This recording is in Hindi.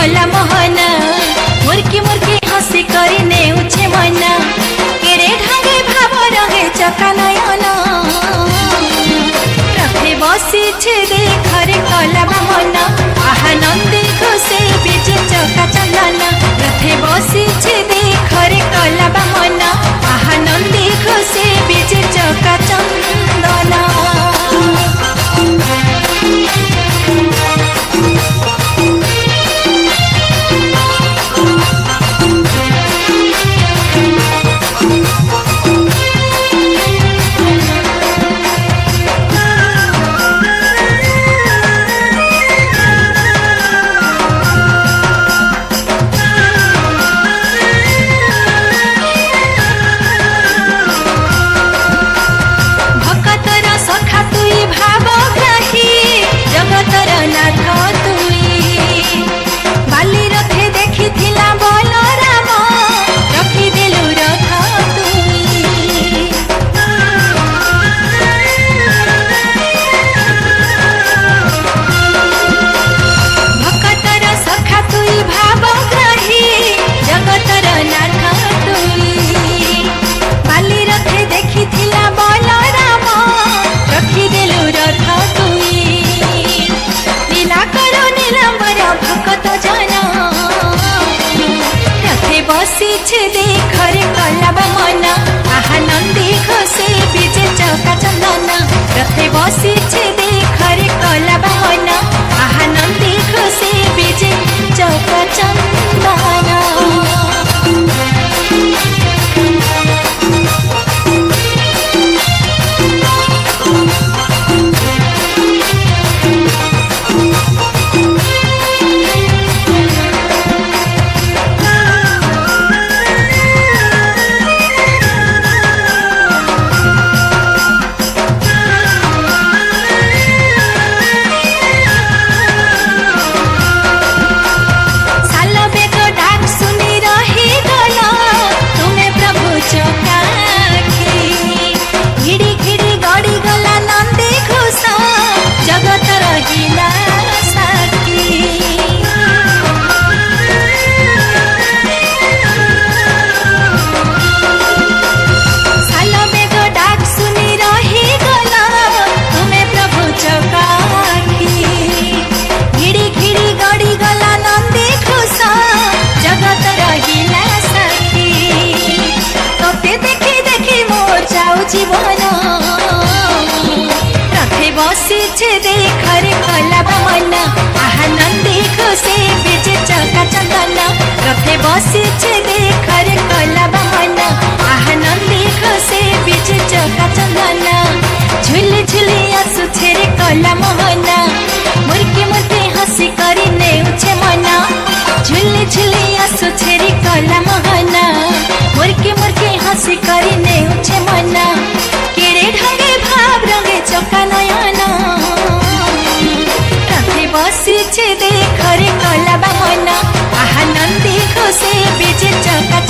कला मोहना मुर्की मुर्की हसी करी नेउछे मना केरे ढागे भाव रहे चका नयना रथे बसी छे देखरे कला मना आहा नंदी खुसे बीजे चका चंदना रथे बसी छे देखरे कला मना आहा नंदी खुसे बीजे चका चंदना। बसीछे देखरे कला मना आहा नंदी खुसे बीजे चका चंदना रथे बसीछे देखरे कला मना आहा नंदी खुसे बीजे चका चंदना। जीवन रथे बसीछे देखरे कला मना आहा नंदी खुसे बीजे चका चंदना रथे बसीछे देखरे कला मना आहा नंदी खुसे बीजे चका चंदना झुली झुली आसुछे रे कला मोहना मुर्की मुर्की हसी करी नेउछे मना झुली झुली आसुछे रे कला मोहना मुर्की मुर्की हसी करी नेउछे मना केरे ढागे भाव रंगे चका नयना रथे बसीछे देखरे कला मना आहा नंदी खुसे बीजे चका